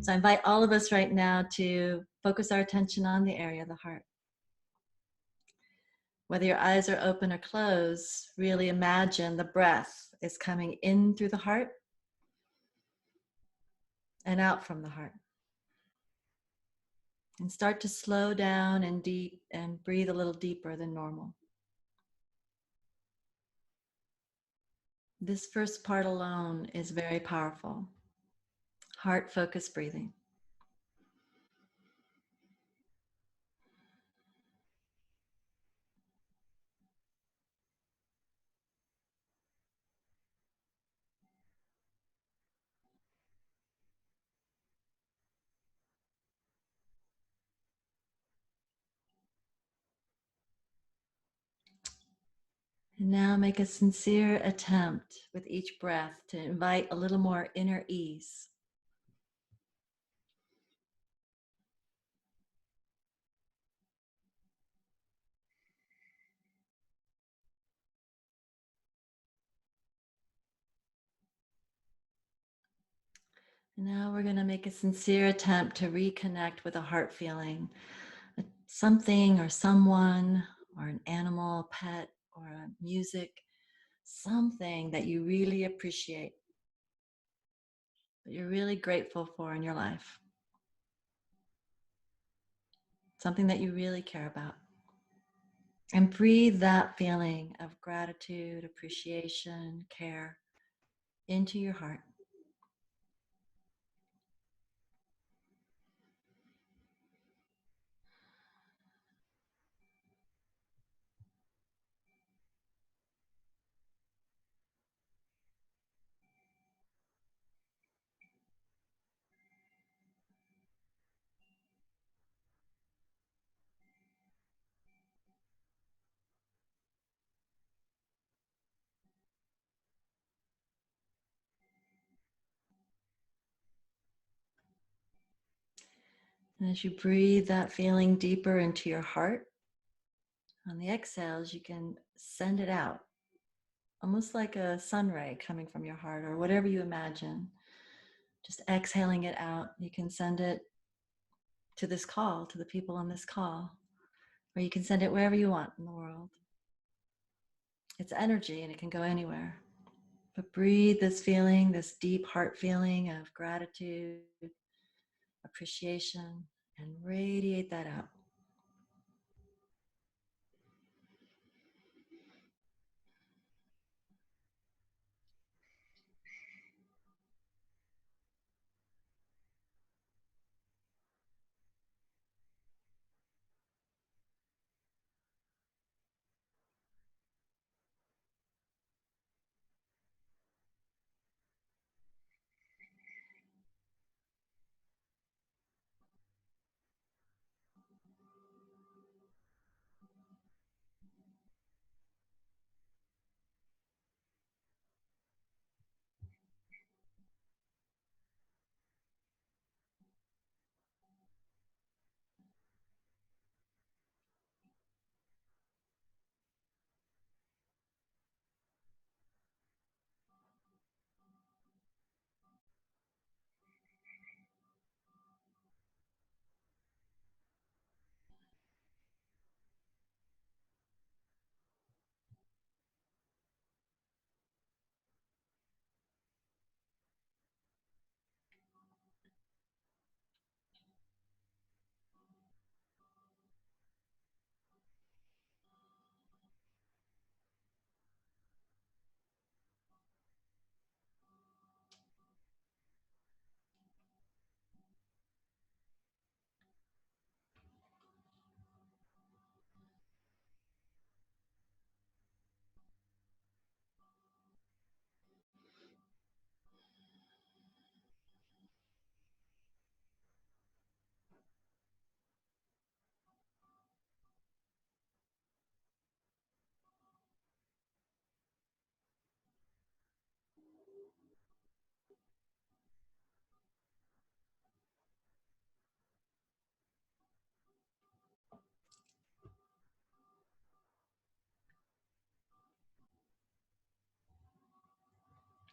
So I invite all of us right now to focus our attention on the area of the heart. Whether your eyes are open or closed, really imagine the breath is coming in through the heart and out from the heart. And start to slow down and deep and breathe a little deeper than normal. This first part alone is very powerful. Heart-focused breathing. And now make a sincere attempt with each breath to invite a little more inner ease. And now we're going to make a sincere attempt to reconnect with a heart feeling, something or someone or an animal, a pet or a music, something that you really appreciate, that you're really grateful for in your life, something that you really care about. And breathe that feeling of gratitude, appreciation, care into your heart. And as you breathe that feeling deeper into your heart, on the exhales, you can send it out, almost like a sun ray coming from your heart or whatever you imagine. Just exhaling it out, you can send it to this call, to the people on this call, or you can send it wherever you want in the world. It's energy and it can go anywhere. But breathe this feeling, this deep heart feeling of gratitude, appreciation, and radiate that out.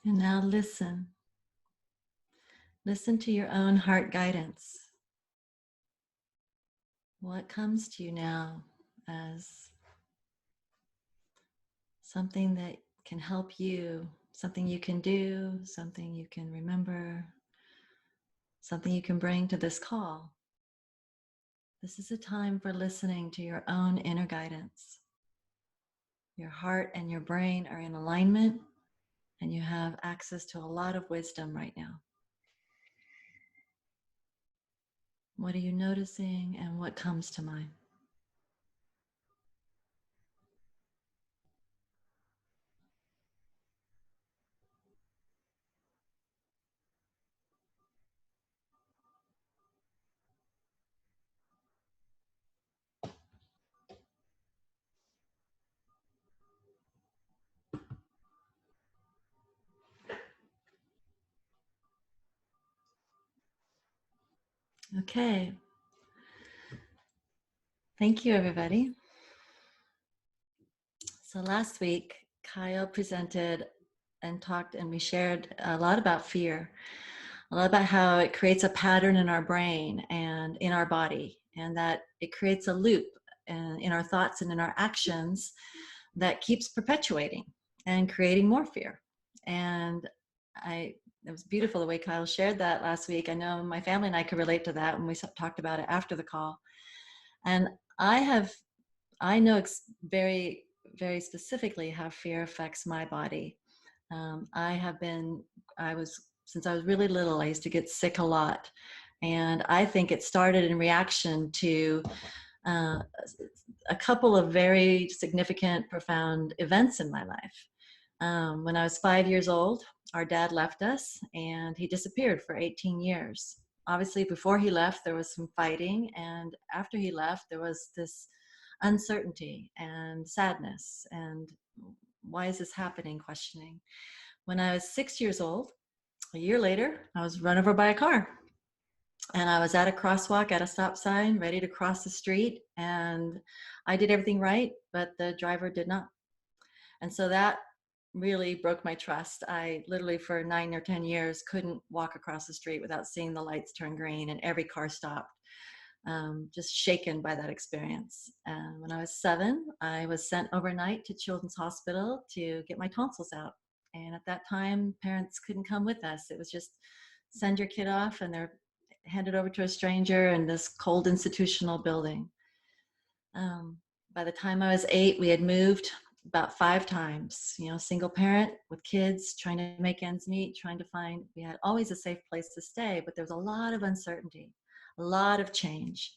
And now listen. Listen to your own heart guidance. What comes to you now as something that can help you, something you can do, something you can remember, something you can bring to this call? This is a time for listening to your own inner guidance. Your heart and your brain are in alignment, and you have access to a lot of wisdom right now. What are you noticing, and what comes to mind? Okay. Thank you, everybody. So last week, Kyle presented and talked, and we shared a lot about fear, a lot about how it creates a pattern in our brain and in our body, and that it creates a loop in our thoughts and in our actions that keeps perpetuating and creating more fear. And it was beautiful the way Kyle shared that last week. I know my family and I could relate to that when we talked about it after the call. And I know very, very specifically how fear affects my body. Since I was really little, I used to get sick a lot. And I think it started in reaction to uh, a couple of very significant, profound events in my life. When I was 5 years old, our dad left us and he disappeared for 18 years. Obviously, before he left, there was some fighting. And after he left, there was this uncertainty and sadness. And why is this happening? Questioning. When I was 6 years old, a year later, I was run over by a car. And I was at a crosswalk at a stop sign, ready to cross the street. And I did everything right, but the driver did not. And so that really broke my trust. I literally, for 9 or 10 years, couldn't walk across the street without seeing the lights turn green and every car stopped. Just shaken by that experience. And when I was 7, I was sent overnight to Children's Hospital to get my tonsils out. And at that time, parents couldn't come with us. It was just send your kid off and they're handed over to a stranger in this cold institutional building. By the time I was 8, we had moved about 5 times, single parent with kids, trying to make ends meet, we had always a safe place to stay, but there was a lot of uncertainty, a lot of change.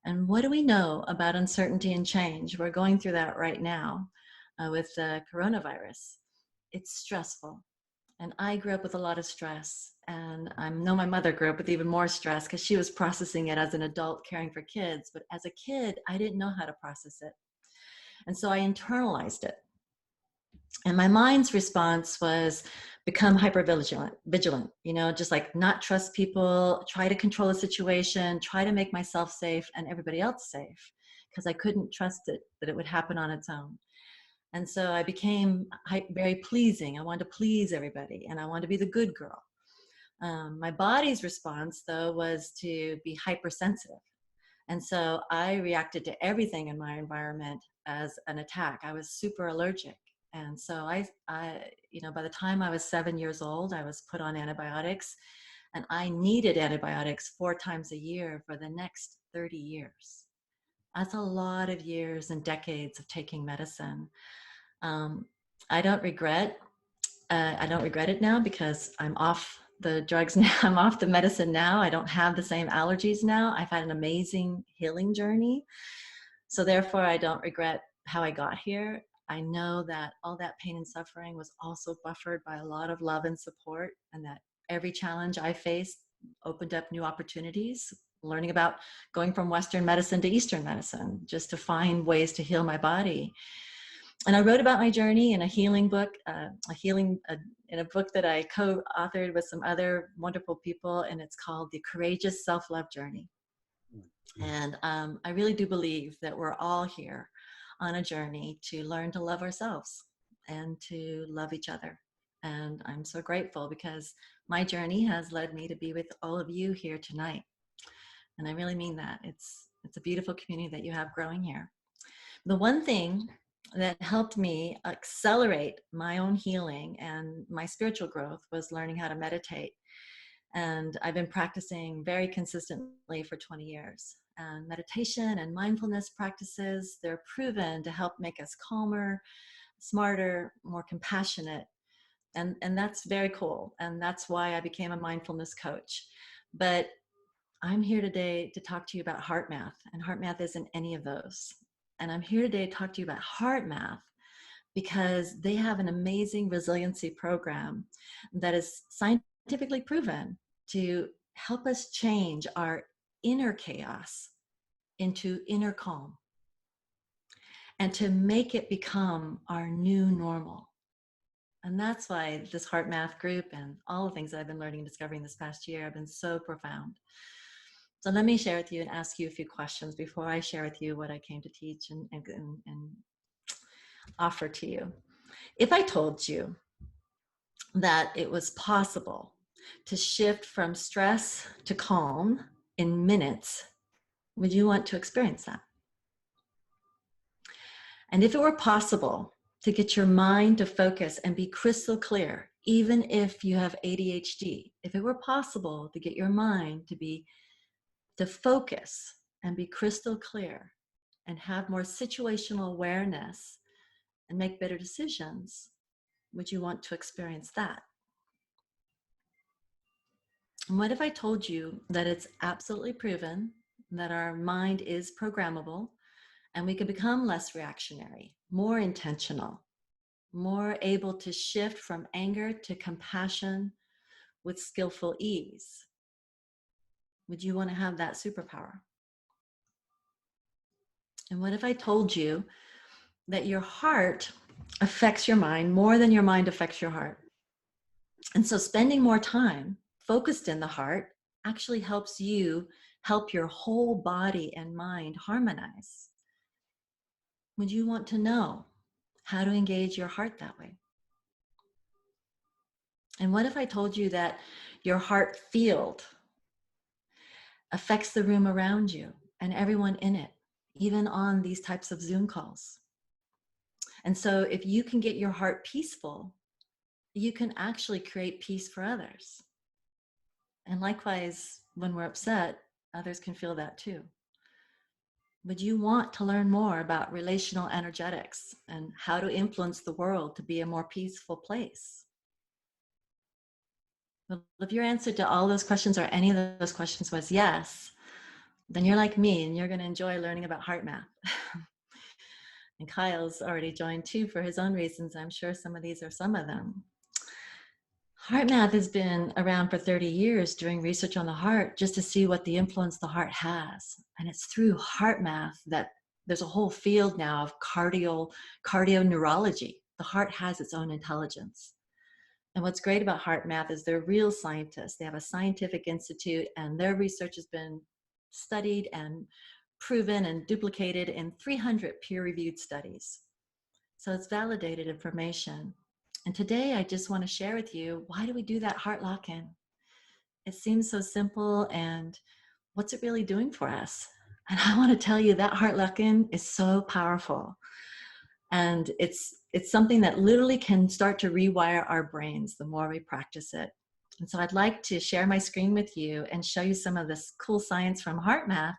And what do we know about uncertainty and change? We're going through that right now with the coronavirus. It's stressful. And I grew up with a lot of stress. And I know my mother grew up with even more stress because she was processing it as an adult caring for kids. But as a kid, I didn't know how to process it. And so I internalized it. And my mind's response was become hyper vigilant, just like not trust people, try to control the situation, try to make myself safe and everybody else safe, because I couldn't trust it that it would happen on its own. And so I became very pleasing. I wanted to please everybody and I wanted to be the good girl. My body's response, though, was to be hypersensitive. And so I reacted to everything in my environment as an attack. I was super allergic. And so by the time I was 7 years old, I was put on antibiotics, and I needed antibiotics 4 times a year for the next 30 years. That's a lot of years and decades of taking medicine. Um, I don't regret it now because I'm off the drugs now. I'm off the medicine now. I don't have the same allergies now. I've had an amazing healing journey. So therefore, I don't regret how I got here. I know that all that pain and suffering was also buffered by a lot of love and support, and that every challenge I faced opened up new opportunities, learning about going from Western medicine to Eastern medicine, just to find ways to heal my body. And I wrote about my journey in a healing book, in a book that I co-authored with some other wonderful people, and it's called The Courageous Self-Love Journey. And I really do believe that we're all here on a journey to learn to love ourselves and to love each other. And I'm so grateful because my journey has led me to be with all of you here tonight. And I really mean that. It's a beautiful community that you have growing here. The one thing that helped me accelerate my own healing and my spiritual growth was learning how to meditate. And I've been practicing very consistently for 20 years. And meditation and mindfulness practices, they're proven to help make us calmer, smarter, more compassionate. And that's very cool. And that's why I became a mindfulness coach. But I'm here today to talk to you about HeartMath, and HeartMath isn't any of those. And I'm here today to talk to you about HeartMath because they have an amazing resiliency program that is scientifically proven to help us change our inner chaos into inner calm and to make it become our new normal. And that's why this HeartMath group and all the things that I've been learning and discovering this past year have been so profound. So let me share with you and ask you a few questions before I share with you what I came to teach and offer to you. If I told you that it was possible to shift from stress to calm in minutes, would you want to experience that? And if it were possible to get your mind to focus and be crystal clear, even if you have ADHD, if it were possible to get your mind to focus and be crystal clear and have more situational awareness and make better decisions, would you want to experience that? And what if I told you that it's absolutely proven that our mind is programmable and we can become less reactionary, more intentional, more able to shift from anger to compassion with skillful ease? Would you want to have that superpower? And what if I told you that your heart affects your mind more than your mind affects your heart? And so spending more time focused in the heart actually helps you help your whole body and mind harmonize. Would you want to know how to engage your heart that way? And what if I told you that your heart field affects the room around you and everyone in it, even on these types of Zoom calls? And so if you can get your heart peaceful, you can actually create peace for others. And likewise, when we're upset, others can feel that too. Would you want to learn more about relational energetics and how to influence the world to be a more peaceful place? Well, if your answer to all those questions or any of those questions was yes, then you're like me and you're going to enjoy learning about HeartMath. And Kyle's already joined too for his own reasons. I'm sure some of these are some of them. HeartMath has been around for 30 years doing research on the heart just to see what the influence the heart has. And it's through HeartMath that there's a whole field now of cardioneurology. The heart has its own intelligence. And what's great about HeartMath is they're real scientists. They have a scientific institute and their research has been studied and proven and duplicated in 300 peer-reviewed studies. So it's validated information. And today I just want to share with you, why do we do that heart lock-in? It seems so simple, and what's it really doing for us? And I want to tell you that heart lock-in is so powerful. And it's something that literally can start to rewire our brains the more we practice it. And so I'd like to share my screen with you and show you some of this cool science from HeartMath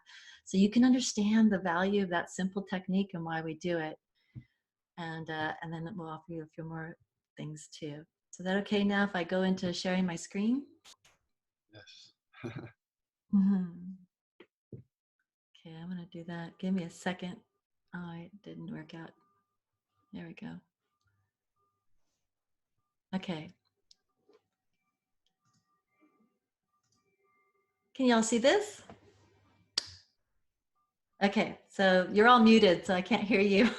so you can understand the value of that simple technique and why we do it. And then we'll offer you a few more things too. So is that okay now if I go into sharing my screen? Yes. Okay, I'm gonna do that. Give me a second. Oh, it didn't work out. There we go. Okay. Can y'all see this? Okay, so you're all muted, so I can't hear you.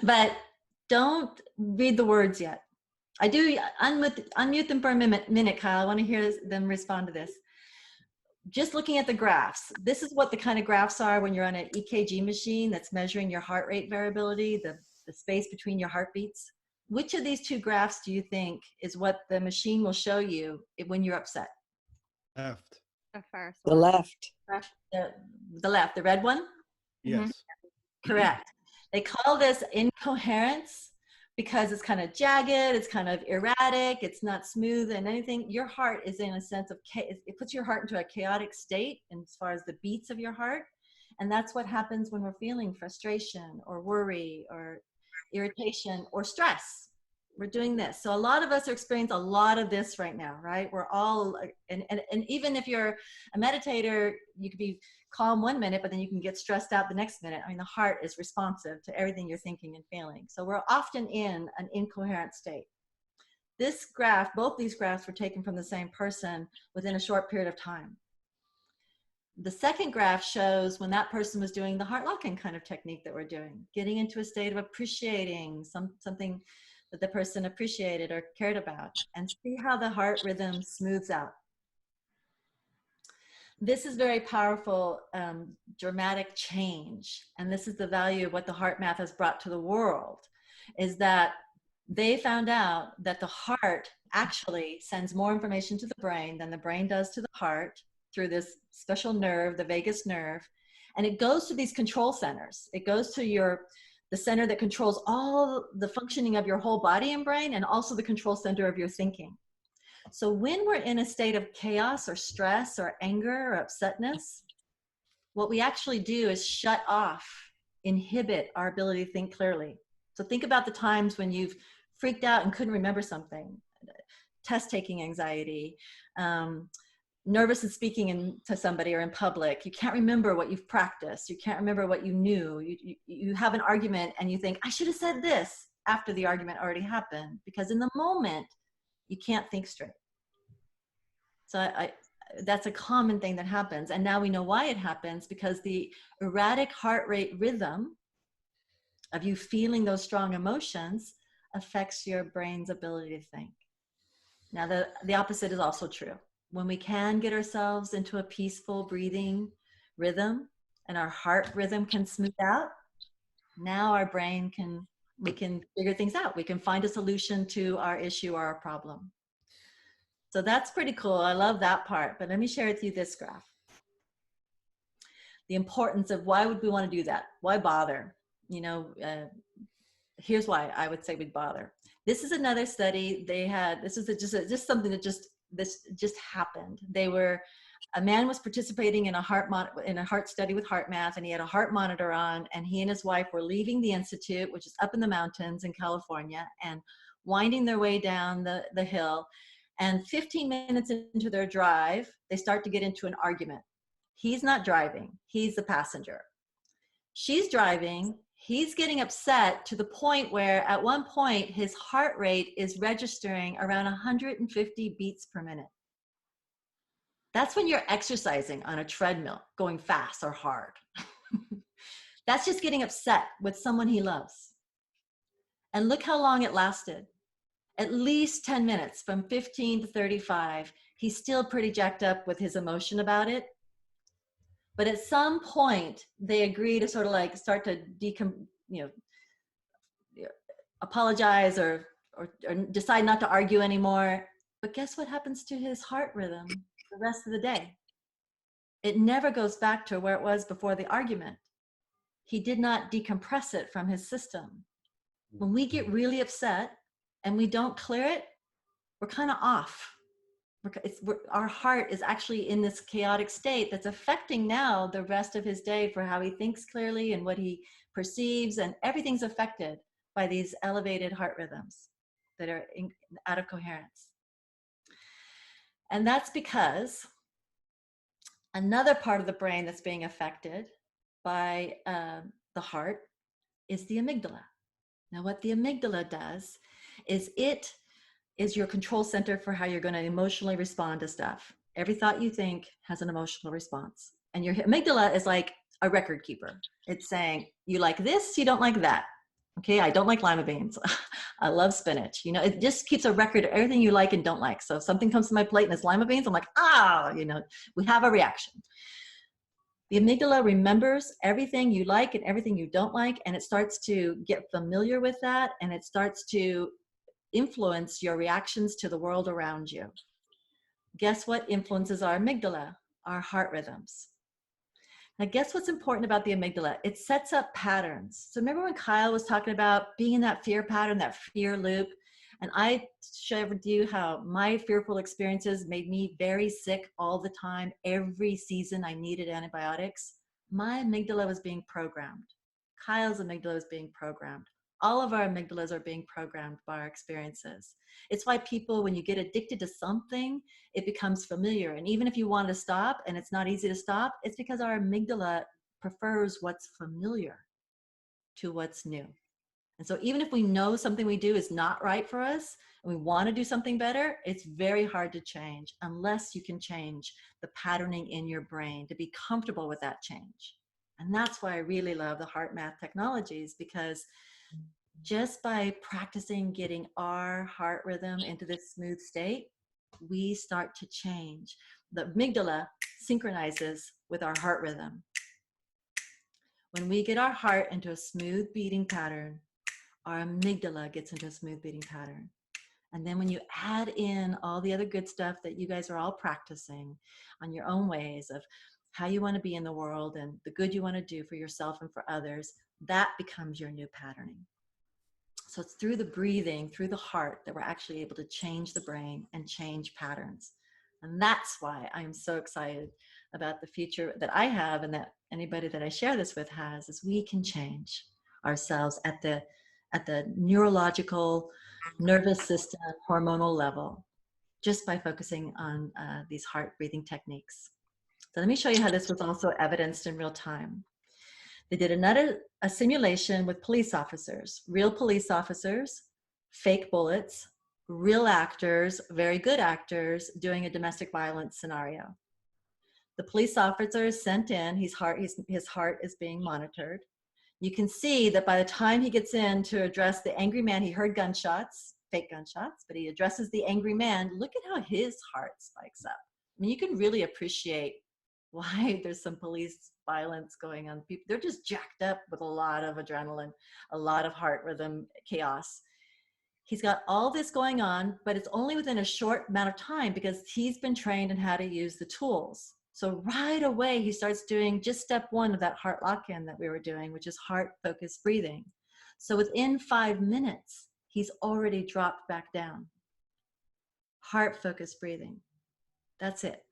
But don't read the words yet. I do unmute them for a minute, Kyle. I want to hear them respond to this. Just looking at the graphs, this is what the kind of graphs are when you're on an EKG machine that's measuring your heart rate variability, the space between your heartbeats. which of these two graphs do you think is what the machine will show you when you're upset? Left. The first The one. left. The left, the red one? Yes. Correct. They call this incoherence because it's kind of jagged, it's kind of erratic, it's not smooth and anything. Your heart is in a sense of, it puts your heart into a chaotic state as far as the beats of your heart. And that's what happens when we're feeling frustration or worry or irritation or stress. We're doing this. So a lot of us are experiencing a lot of this right now, right? We're all, and even if you're a meditator, you could be calm 1 minute, but then you can get stressed out the next minute. I mean, the heart is responsive to everything you're thinking and feeling. So we're often in an incoherent state. This graph, both these graphs were taken from the same person within a short period of time. The second graph shows when that person was doing the heart locking kind of technique that we're doing, getting into a state of appreciating something that the person appreciated or cared about, and see how the heart rhythm smooths out. This is very powerful, dramatic change. And this is the value of what the HeartMath has brought to the world, is that they found out that the heart actually sends more information to the brain than the brain does to the heart through this special nerve, the vagus nerve. And it goes to these control centers. It goes to the center that controls all the functioning of your whole body and brain, and also the control center of your thinking. So when we're in a state of chaos or stress or anger or upsetness, what we actually do is shut off, inhibit our ability to think clearly. So think about the times when you've freaked out and couldn't remember something, test-taking anxiety, nervous in speaking to somebody or in public. You can't remember what you've practiced. You can't remember what you knew. You have an argument and you think, I should have said this after the argument already happened, because in the moment, you can't think straight. So that's a common thing that happens. And now we know why it happens, because the erratic heart rate rhythm of you feeling those strong emotions affects your brain's ability to think. Now, the opposite is also true. When we can get ourselves into a peaceful breathing rhythm and our heart rhythm can smooth out, now our brain we can figure things out. We can find a solution to our issue or our problem. So that's pretty cool. I love that part. But let me share with you this graph. The importance of why would we want to do that? Why bother? You know, here's why I would say we'd bother. This is another study they had. This is just something that just happened. A man was participating in a heart study with HeartMath, and he had a heart monitor on, and he and his wife were leaving the institute, which is up in the mountains in California, and winding their way down the hill. And 15 minutes into their drive, they start to get into an argument. He's not driving, he's the passenger. She's driving, he's getting upset to the point where at one point his heart rate is registering around 150 beats per minute. That's when you're exercising on a treadmill, going fast or hard. That's just getting upset with someone he loves. And look how long it lasted. At least 10 minutes, from 15 to 35. He's still pretty jacked up with his emotion about it. But at some point, they agree to sort of like start to apologize or decide not to argue anymore. But guess what happens to his heart rhythm the rest of the day? It never goes back to where it was before the argument. He did not decompress it from his system. When we get really upset and we don't clear it, we're kind of off. Our heart is actually in this chaotic state that's affecting now the rest of his day for how he thinks clearly and what he perceives, and everything's affected by these elevated heart rhythms that are out of coherence. And that's because another part of the brain that's being affected by the heart is the amygdala. Now, what the amygdala does is it is your control center for how you're going to emotionally respond to stuff. Every thought you think has an emotional response. And your amygdala is like a record keeper. It's saying, you like this, you don't like that. Okay, I don't like lima beans. I love spinach. You know, it just keeps a record of everything you like and don't like. So if something comes to my plate and it's lima beans, I'm like, we have a reaction. The amygdala remembers everything you like and everything you don't like, and it starts to get familiar with that, and it starts to influence your reactions to the world around you. Guess what influences our amygdala? Our heart rhythms. Now, guess what's important about the amygdala? It sets up patterns. So remember when Kyle was talking about being in that fear pattern, that fear loop? And I shared with you how my fearful experiences made me very sick all the time. Every season I needed antibiotics. My amygdala was being programmed. Kyle's amygdala was being programmed. All of our amygdalas are being programmed by our experiences. It's why people, when you get addicted to something, it becomes familiar. And even if you want to stop and it's not easy to stop, it's because our amygdala prefers what's familiar to what's new. And so even if we know something we do is not right for us and we want to do something better, it's very hard to change unless you can change the patterning in your brain to be comfortable with that change. And that's why I really love the HeartMath technologies, because just by practicing getting our heart rhythm into this smooth state, we start to change. The amygdala synchronizes with our heart rhythm. When we get our heart into a smooth beating pattern, our amygdala gets into a smooth beating pattern. And then when you add in all the other good stuff that you guys are all practicing on your own ways of how you want to be in the world and the good you want to do for yourself and for others, that becomes your new patterning. So it's through the breathing, through the heart, that we're actually able to change the brain and change patterns. And that's why I'm so excited about the future that I have, and that anybody that I share this with has, is we can change ourselves at the neurological, nervous system, hormonal level, just by focusing on these heart breathing techniques. So let me show you how this was also evidenced in real time. They did a simulation with police officers, real police officers, fake bullets, real actors, very good actors doing a domestic violence scenario. The police officer is sent in, his heart is being monitored. You can see that by the time he gets in to address the angry man, he heard gunshots, fake gunshots, but he addresses the angry man. Look at how his heart spikes up. I mean, you can really appreciate why there's some police violence going on. People, they're just jacked up with a lot of adrenaline, a lot of heart rhythm chaos. He's got all this going on, but it's only within a short amount of time because he's been trained in how to use the tools. So right away, he starts doing just step one of that heart lock-in that we were doing, which is heart-focused breathing. So within 5 minutes, he's already dropped back down. Heart-focused breathing. That's it.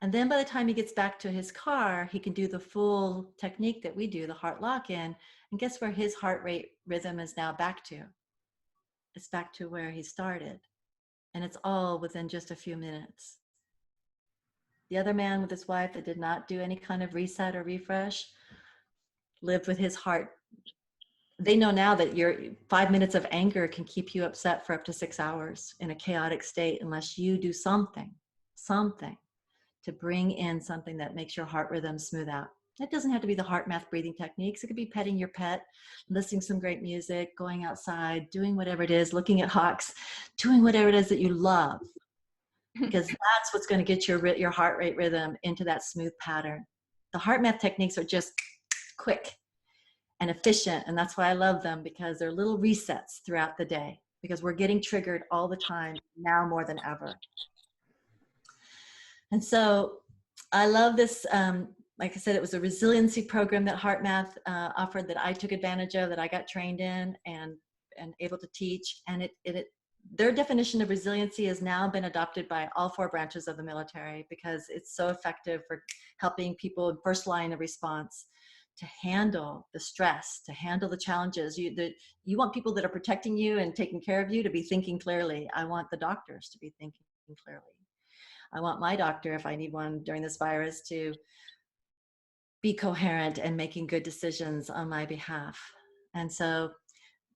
And then by the time he gets back to his car, he can do the full technique that we do, the heart lock-in. And guess where his heart rate rhythm is now back to? It's back to where he started. And it's all within just a few minutes. The other man with his wife that did not do any kind of reset or refresh lived with his heart. They know now that your 5 minutes of anger can keep you upset for up to 6 hours in a chaotic state unless you do something to bring in something that makes your heart rhythm smooth out. It doesn't have to be the HeartMath breathing techniques. It could be petting your pet, listening to some great music, going outside, doing whatever it is, looking at hawks, doing whatever it is that you love. Because that's what's going to get your heart rate rhythm into that smooth pattern. The HeartMath techniques are just quick and efficient, and that's why I love them, because they're little resets throughout the day, because we're getting triggered all the time, now more than ever. And so I love this. Like I said, it was a resiliency program that HeartMath offered that I took advantage of, that I got trained in and able to teach. And their definition of resiliency has now been adopted by all 4 branches of the military, because it's so effective for helping people in first line of response to handle the stress, to handle the challenges. You want people that are protecting you and taking care of you to be thinking clearly. I want the doctors to be thinking clearly. I want my doctor, if I need one during this virus, to be coherent and making good decisions on my behalf. And so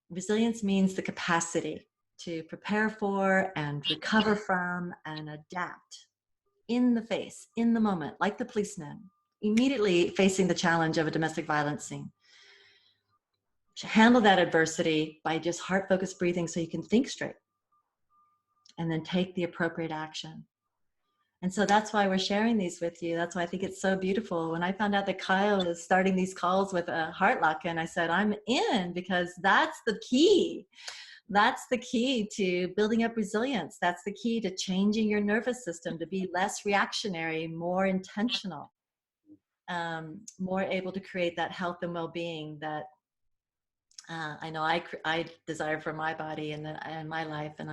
resilience means the capacity to prepare for and recover from and adapt in the face, in the moment, like the policeman, immediately facing the challenge of a domestic violence scene. To handle that adversity by just heart-focused breathing so you can think straight and then take the appropriate action. And so that's why we're sharing these with you. That's why I think it's so beautiful. When I found out that Kyle is starting these calls with a heart lock-in, I said, I'm in, because that's the key. That's the key to building up resilience. That's the key to changing your nervous system to be less reactionary, more intentional, more able to create that health and well-being that I know I desire for my body and my life, and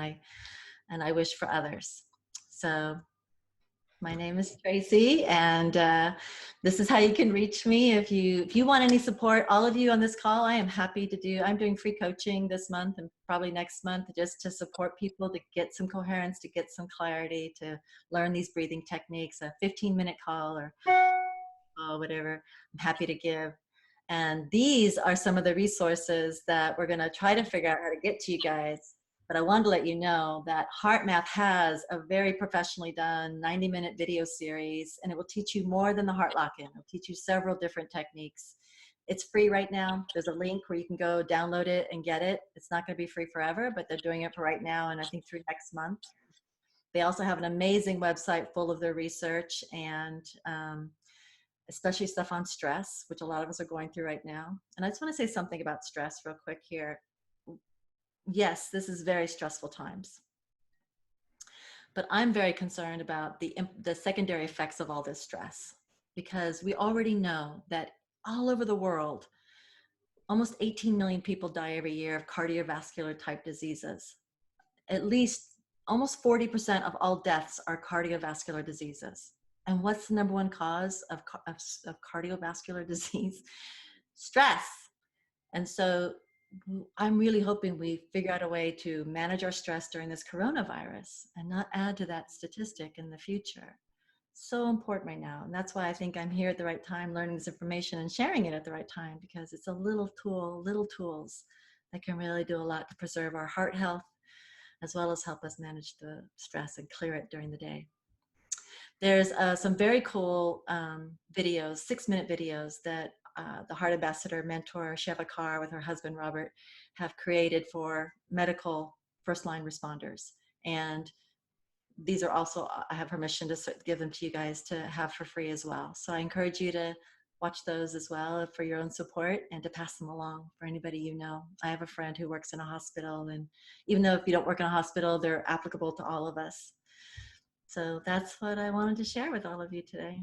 I wish for others. So my name is Tracey, and this is how you can reach me if you want any support. All of you on this call, I am happy to do. I'm doing free coaching this month and probably next month, just to support people to get some coherence, to get some clarity, to learn these breathing techniques. A 15-minute call or whatever. I'm happy to give. And these are some of the resources that we're going to try to figure out how to get to you guys. But I wanted to let you know that HeartMath has a very professionally done 90-minute video series, and it will teach you more than the heart lock-in. It'll teach you several different techniques. It's free right now. There's a link where you can go download it and get it. It's not going to be free forever, but they're doing it for right now, and I think through next month. They also have an amazing website full of their research and especially stuff on stress, which a lot of us are going through right now. And I just want to say something about stress real quick here. Yes, this is very stressful times, but I'm very concerned about the secondary effects of all this stress, because we already know that all over the world, almost 18 million people die every year of cardiovascular type diseases. At least almost 40% of all deaths are cardiovascular diseases. And what's the number one cause of cardiovascular disease? Stress. And so I'm really hoping we figure out a way to manage our stress during this coronavirus and not add to that statistic in the future. So important right now. And that's why I think I'm here at the right time, learning this information and sharing it at the right time, because it's a little tool, little tools that can really do a lot to preserve our heart health, as well as help us manage the stress and clear it during the day. There's some very cool videos, 6-minute videos that the Heart Ambassador Mentor, Sheva Carr, with her husband Robert, have created for medical first-line responders. And these are also, I have permission to give them to you guys to have for free as well. So I encourage you to watch those as well for your own support, and to pass them along for anybody you know. I have a friend who works in a hospital, and even though if you don't work in a hospital, they're applicable to all of us. So that's what I wanted to share with all of you today.